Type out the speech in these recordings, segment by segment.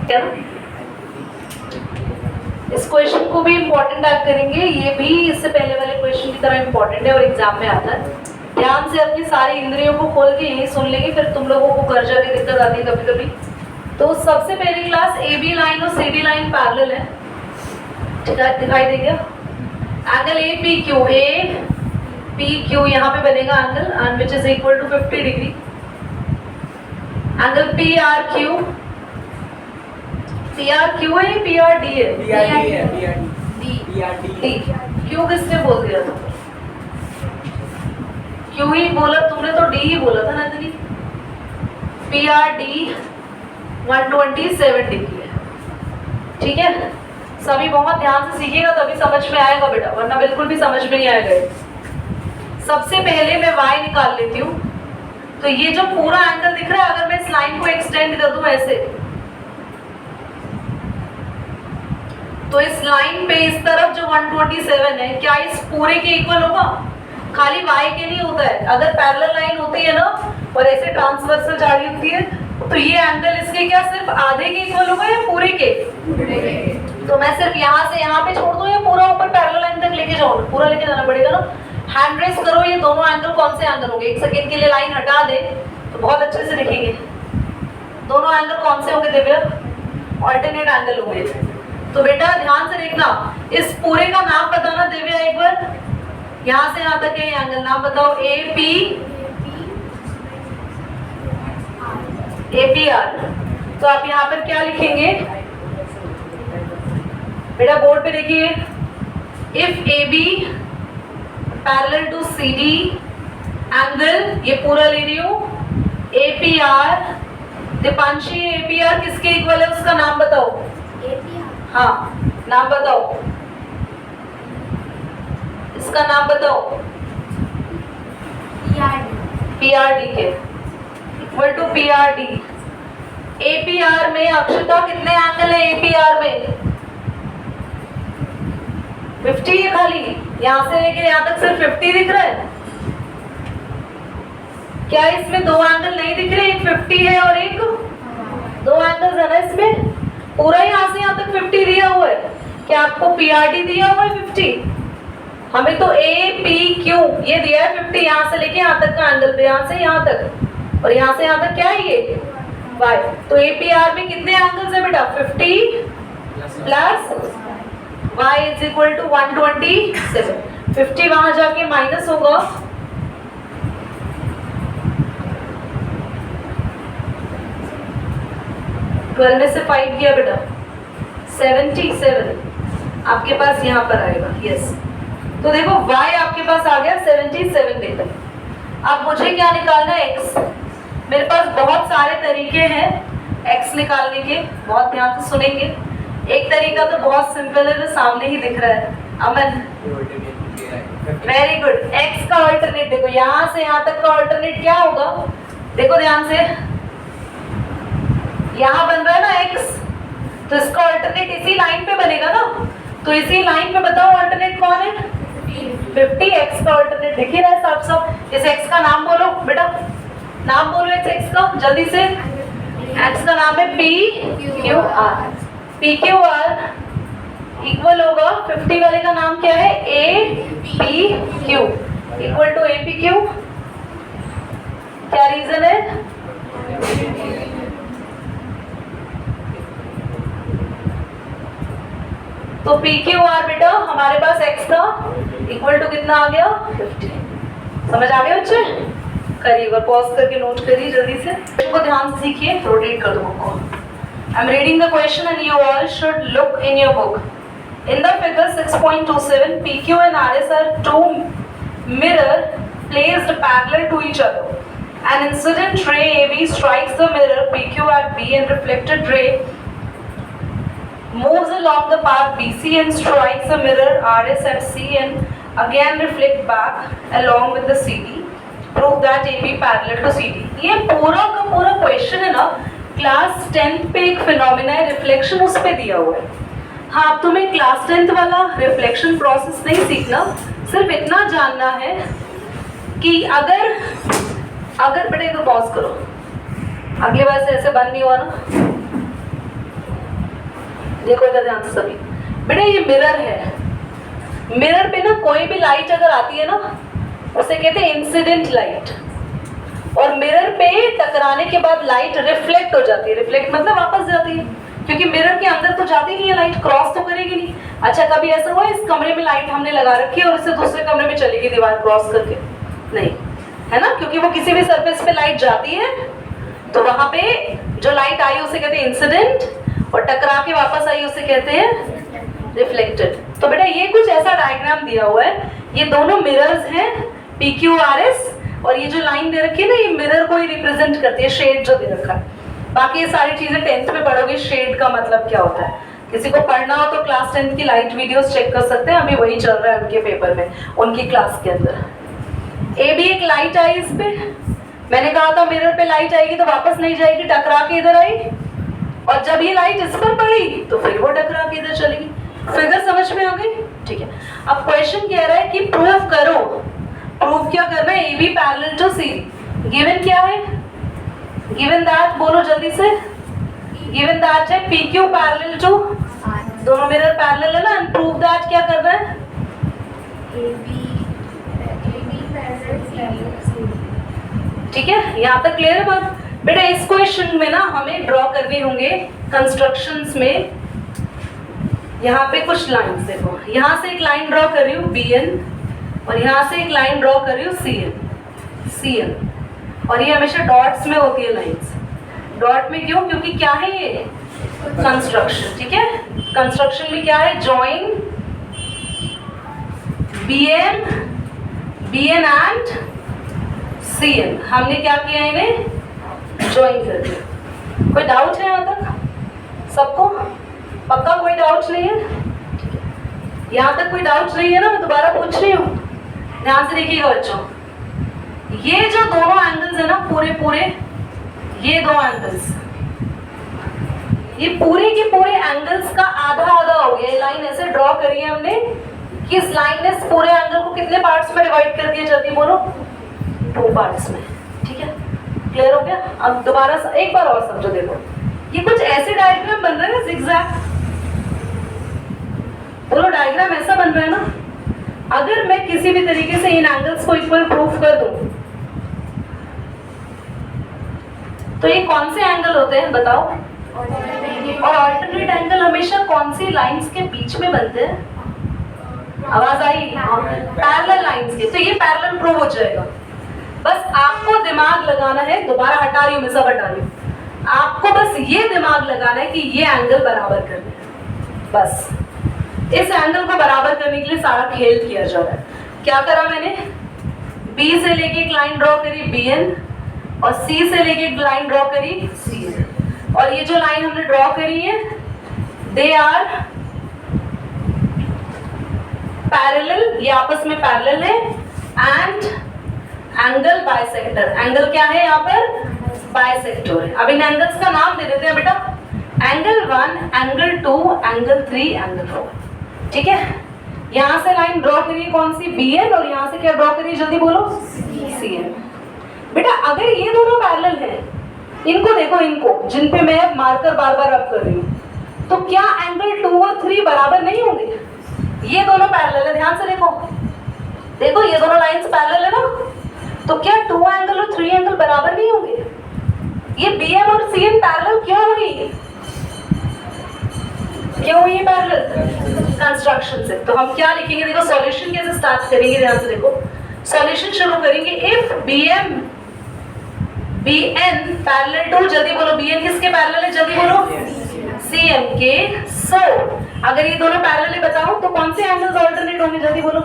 क्या ना? इस क्वेश्चन को भी इम्पोर्टेंट ऐड करेंगे, ये भी इससे पहले वाले क्वेश्चन की तरह इम्पोर्टेंट है और एग्जाम में आता है। ध्यान से अपनी सारी इंद्रियों को खोल के यही सुन लेंगे, फिर तुम लोगों को घर जाके दिक्कत आती है कभी कभी। तो सबसे पहली क्लास ए बी लाइन और सी डी लाइन पैरेलल है, दिखाई देगा angle A P Q, A P Q यहाँ पे बनेगा angle and which is equal to 50 degree. Angle P R Q, P R Q है, पी आर डी है, Q किसने बोल दिया था? क्यू ही बोला तुमने, तो डी ही बोला था ना दीदी। पी आर डी 127 डिग्री है, ठीक है। सभी बहुत ध्यान से सीखिएगा तभी समझ में आएगा बेटा, वरना बिल्कुल भी समझ में नहीं आएगा। सबसे पहले मैं y निकाल लेती हूँ। तो ये जो पूरा एंगल दिख रहा है, अगर मैं इस लाइन को एक्सटेंड कर दूं ऐसे, तो इस लाइन पे इस तरफ जो 127 है, क्या इस पूरे के इक्वल होगा? खाली y के नहीं होता है, अगर पैरेलल लाइन होती है ना और ऐसे ट्रांसवर्सल जा रही होती है, तो ये एंगल इसके क्या सिर्फ आधे के इक्वल होगा या पूरे के? तो मैं सिर्फ यहाँ से यहाँ पे छोड़ दूं या पूरा ऊपर पैरेलल लाइन तक लेके जाऊँ? पूरा लेके जाना पड़ेगा ना। हैंड रेस करो, ये दोनों एंगल कौन से एंगल होंगे? एक सेकेंड के लिए लाइन हटा दे तो बहुत अच्छे से दिखेंगे। दोनों एंगल कौन से होंगे दिव्या? ऑल्टरनेट एंगल होंगे। तो बेटा ध्यान से देखना, इस पूरे का नाम बताना दिव्या एक बार। यहाँ से यहाँ तक है एंगल, नाम बताओ। ए पी आर। तो आप यहाँ पर क्या लिखेंगे बेटा? बोर्ड पे देखिए, if A B parallel to C D angle, ये पूरा ले रही हूँ, A P R, Deepanshi A P R किसके इक्वल है उसका नाम बताओ। हाँ नाम बताओ, इसका नाम बताओ। पी आर डी के equal to P R D. A P R में अक्षता कितने एंगल है? ए पी आर में 50 है खाली, यहाँ से लेके यहाँ तक सिर्फ 50 दिख रहा है। क्या इसमें दो एंगल नहीं दिख रहे? एक 50 है और एक, दो एंगल्स है ना इसमें। पूरा यहाँ से यहाँ तक 50 दिया हुआ है। क्या आपको पीआरडी दिया हुआ है 50? हमें तो ए पी क्यू ये दिया है 50, यहाँ से लेके यहाँ तक का एंगल, यहाँ से यहाँ तक और यहाँ से यहाँ तक क्या है ये y। तो ए पी आर में कितने एंगल्स है बेटा? 50 plus y is equal to 127। 50 वहां जाके माइनस होगा, ट्वेल्व में से 5 किया बेटा 77 आपके पास यहाँ पर आएगा। यस, तो देखो y आपके पास आ गया 77 मीटर। अब मुझे क्या निकालना है? x। मेरे पास बहुत सारे तरीके हैं x निकालने के, बहुत ध्यान से सुनेंगे। एक तरीका तो बहुत सिंपल है, जो सामने ही दिख रहा है। अमन वेरी गुड। x का अल्टरनेट देखो, यहाँ से यहाँ तक का अल्टरनेट क्या होगा? देखो ध्यान से, यहाँ बन रहा है ना x, तो इसका अल्टरनेट इसी लाइन पे बनेगा ना। तो इसी लाइन पे बताओ अल्टरनेट कौन है? 50। x का अल्टरनेट दिख ही रहा है साफ साफ। इस x का नाम बोलो बेटा, नाम बोलो इस x का जल्दी से। x का नाम है P Q R. P Q R equal होगा 50 वाले का नाम क्या है? A P Q equal to A P Q. क्या रीजन है? तो पी क्यू आर बेटा हमारे पास x का इक्वल टू कितना आ गया? 50। समझ आ गया बच्चे? करिए, और पॉज करके नोट करिए जल्दी से। इसको ध्यान से सीखिए, रोटेट कर दो बुक को। I'm reading the question and you all should look in your book. In the figure 6.27, PQ and RS are two mirror placed parallel to each other. An incident ray AB strikes the mirror PQ at B and reflected ray moves along the path BC and strikes the mirror RS at C and again reflect back along with the CD. Prove that AB parallel to CD. ये पूरा का पूरा question है ना, class 10th पे एक phenomena है, reflection उस पे दिया हुआ है। हाँ, तुम्हें क्लास 10th वाला रिफ्लेक्शन प्रोसेस नहीं सीखना, सिर्फ इतना जानना है कि अगर बेटे तो पॉज करो, अगली बार से ऐसे बंद नहीं हुआ ना। देखो इधर ध्यान से सभी बेटा, ये मिरर है। मिरर पे ना कोई भी लाइट अगर आती है ना, उसे कहते हैं इंसिडेंट लाइट। और मिरर पे टकराने के बाद लाइट रिफ्लेक्ट हो जाती है। रिफ्लेक्ट मतलब वापस जाती है, क्योंकि मिरर के अंदर तो जाती नहीं है लाइट, क्रॉस तो करेगी नहीं। अच्छा, कभी ऐसा हुआ इस कमरे में लाइट हमने लगा रखी है और इससे दूसरे कमरे में चलेगी दीवार क्रॉस करके? नहीं, है ना, क्योंकि वो किसी भी सरफेस पे लाइट जाती है तो वहां पे जो लाइट आई उसे कहते हैं इंसिडेंट, और टकरा के वापस आई उसे कहते हैं रिफ्लेक्टेड। तो बेटा ये कुछ ऐसा डायग्राम दिया हुआ है, ये दोनों मिरर्स हैं PQRS, और ये जो लाइन दे रखी है ना, ये मिरर को ही रिप्रेजेंट करती है, शेड जो दे रखा है। बाकी ये सारी चीजें 10th में पढ़ोगे, शेड का मतलब क्या होता है। किसी को पढ़ना हो तो क्लास 10th की लाइट वीडियोस चेक कर सकते हैं, अभी वही चल रहा है उनके पेपर में, उनकी क्लास के अंदर। ए भी एक लाइट आई इस पे, मैंने कहा था मिरर पे लाइट आएगी तो वापस नहीं जाएगी, टकरा के इधर आई, और जब ये लाइट इस पर पड़ी तो फिर वो टकरा के इधर चलेगी। फिगर समझ में आ गई? ठीक है। अब क्वेश्चन कह रहा है कि प्रूव करो। प्रूव क्या करना है? AB parallel to C। Given क्या है? गिवन दैट, बोलो जल्दी से। गिवन दैट है PQ पैरेलल टू, दोनों मिरर पैरेलल है ना, एंड प्रूव दैट क्या करना है? AB parallel C। ठीक है, यहाँ तक क्लियर है बात? बेटा इस क्वेश्चन में ना हमें ड्रॉ करने होंगे कंस्ट्रक्शंस में, यहाँ पे कुछ लाइंस देखो, यहाँ से एक लाइन ड्रॉ कर रही हूँ BN, और यहाँ से एक लाइन ड्रॉ कर रही हूँ CN, और ये हमेशा डॉट्स में होती है लाइंस। डॉट में क्यों? क्योंकि क्या है ये? कंस्ट्रक्शन। ठीक है, कंस्ट्रक्शन में क्या है? Join BN and CN। हमने क्या किया, इन्हें ज्वाइन कर दिया। कोई डाउट है यहाँ तक सबको? पक्का कोई डाउट नहीं है? यहाँ तक कोई डाउट नहीं है ना? मैं दोबारा पूछ रही हूँ, ध्यान से देखिएगा बच्चों। ये जो दोनों एंगल्स है ना, पूरे ये दो एंगल्स, ये पूरे के पूरे एंगल्स का आधा आधा हो गया। ये लाइन ऐसे ड्रॉ करी है हमने कि इस लाइन ने पूरे एंगल को कितने पार्ट्स में डिवाइड कर दिया, जल्दी बोलो? 2 पार्ट्स में। ठीक है, क्लियर हो गया? अब दोबारा एक बार और समझो। देखो ये कुछ ऐसे डायग्राम बन रहे हैं ना, जिगजैग। बोलो डायग्राम ऐसा बन रहा है ना। अगर मैं किसी भी तरीके से इन एंगल्स को इक्वल प्रूफ कर दूं तो ये कौन से एंगल होते हैं बताओ? और ऑल्टरनेट एंगल हमेशा कौन सी लाइंस के बीच में बनते हैं? आवाज आई? पैरेलल लाइंस के। तो ये पैरेलल प्रूव हो जाएगा। बस आपको दिमाग लगाना है, दोबारा हटा रही हूँ मैं, सब हटा रही हूँ, आपको बस ये दिमाग लगाना है कि ये एंगल बराबर करने हैं। बस इस एंगल को बराबर करने के लिए सारा खेल किया जा रहा है। क्या करा मैंने? B से लेके एक लाइन ड्रॉ करी BN, और C से लेके एक लाइन ड्रॉ करी CN, और ये जो लाइन हमने ड्रॉ करी है दे आर पैरेलल, ये आपस में पैरेलल है, एंड एंगल बाइसेक्टर। एंगल क्या है यहाँ पर? बाइसेक्टर है। अब इन एंगल्स का नाम दे देते हैं बेटा, एंगल 1, एंगल 2, एंगल 3, एंगल 4। ठीक है, यहाँ से लाइन ड्रॉ करिए कौन सी? BN, और यहाँ से क्या ड्रॉ करिए, जल्दी बोलो? CN। बेटा अगर ये दोनों पैरेलल हैं, इनको देखो, इनको जिन पे मैं मार्कर बार बार रब कर रही हूँ, तो क्या एंगल 2 और 3 बराबर नहीं होंगे? ये दोनों पैरेलल है, ध्यान से देखो, देखो ये दोनों लाइंस पैरेलल है ना, तो क्या 2 एंगल और 3 एंगल बराबर नहीं होंगे? ये BN और CN पैरेलल क्यों हुई? क्यों हुई पैरेलल? कंस्ट्रक्शन से। तो हम क्या लिखेंगे? देखो सॉल्यूशन कैसे स्टार्ट करेंगे, ध्यान से देखो। सॉल्यूशन शुरू करेंगे, इफ BN पैरेलल टू, जल्दी बोलो, BN किसके पैरेलल है, जल्दी बोलो? CN के। सो अगर ये दोनों पैरेलल है बताओ तो कौन से एंगल्स ऑल्टरनेट होंगे, जल्दी बोलो?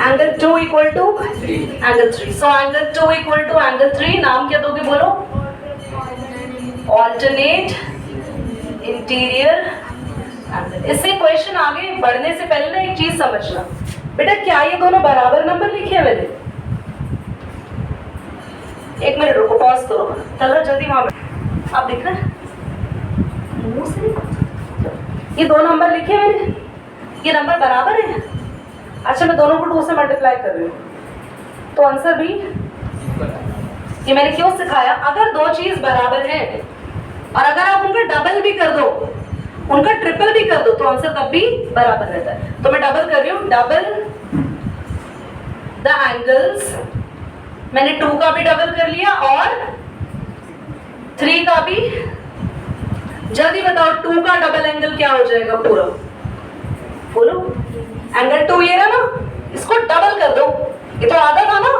Angle 2 equal to angle 3। So angle 2 equal to angle 3, नाम क्या दोगे, बोलो? Alternate interior angle. इससे क्वेश्चन आगे बढ़ने से पहले ना एक चीज समझना बेटा, क्या ये दोनों बराबर नंबर लिखे हैं मैंने? एक मिनट रुको, पॉज करो, चलो जल्दी वहां बैठ। आप देख रहे हैं ये 2 नंबर लिखे हैं मैंने, ये नंबर बराबर है। अच्छा मैं दोनों को 2 से मल्टीप्लाई कर रही हूँ, तो आंसर भी ये मैंने क्यों सिखाया? अगर 2 चीज बराबर है और अगर आप उनका डबल भी कर दो उनका ट्रिपल भी कर दो तो आंसर तब भी बराबर रहता है। तो मैं डबल कर रही हूँ, डबल द एंगल्स, मैंने 2 का भी डबल कर लिया और 3 का भी। जल्दी बताओ 2 का डबल एंगल क्या हो जाएगा पूरा, बोलो। एंगल 2 ये रहा ना, इसको डबल कर दो, ये तो आधा था ना,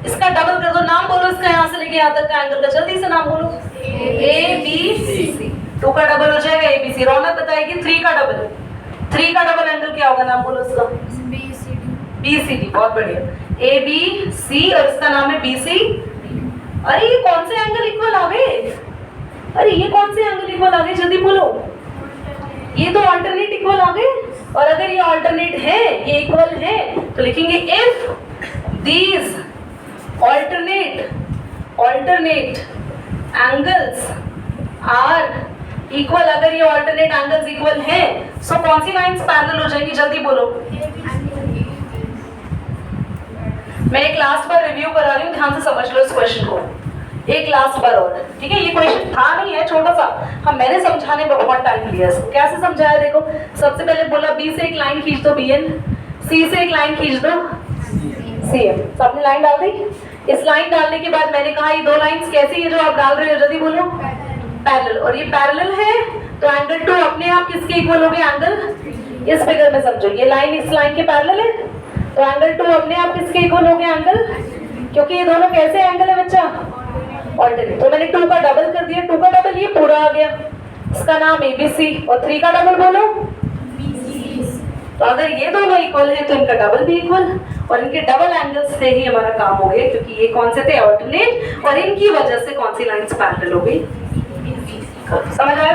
इसका डबल कर दो। नाम बोलो इसका, यहाँ से लेके यहाँ तक का एंगल का, जल्दी से नाम बोलो। ए बी सी, 2 का डबल हो जाएगा ए बी सी। रौनक बताएगी 3 का डबल, 3 का डबल एंगल क्या होगा, नाम बोलो इसका। बी सी डी, बहुत बढ़िया। ए बी सी और इसका नाम है बी सी। अरे ये कौन से एंगल इक्वल आ गए, अरे ये कौन से एंगल इक्वल आ गए, जल्दी बोलो। ये तो अल्टरनेट इक्वल आ गए, और अगर ये अल्टरनेट है, ये इक्वल है, तो लिखेंगे if these alternate angles are equal। अगर ये alternate angles equal है, so कौन सी लाइंस पैरेलल हो जाएंगी, जल्दी बोलो। मैं एक लास्ट बार रिव्यू करा रही हूँ, ध्यान से समझ लो इस क्वेश्चन को, एक लास्ट बार और, ठीक है। ये क्वेश्चन था नहीं है, छोटा सा, हाँ मैंने समझाने में बहुत टाइम लिया इसको। कैसे समझाया देखो, सबसे पहले बोला बी से एक लाइन खींच दो BN, सी से एक लाइन खींच दो CM, सबने लाइन डाल दी। इस लाइन डालने के बाद मैंने कहा ये 2 लाइंस कैसी है जो आप डाल रहे हो, जल्दी बोलो। पैरेलल, और ये पैरेलल है तो एंगल 2 अपने आप किसके इक्वल हो गए, एंगल, इस फिगर में समझो, ये लाइन इस लाइन के पैरेलल है तो एंगल 2 अपने आप किसके इक्वल हो गए, एंगल, क्योंकि ये दोनों कैसे एंगल है बच्चा, ऑल्टरनेट। तो मैंने 2 का डबल कर दिया, 2 का डबल ये पूरा आ गया, इसका नाम ABC, और 3 का डबल बोलो। तो अगर ये दोनों इक्वल है तो इनका डबल भी इक्वल, और इनके डबल एंगल्स से ही हमारा काम हो गया, क्योंकि ये कौन से थे, ऑल्टरनेट, और इनकी वजह से कौन सी लाइंस पैरेलल हो गई। समझ आया?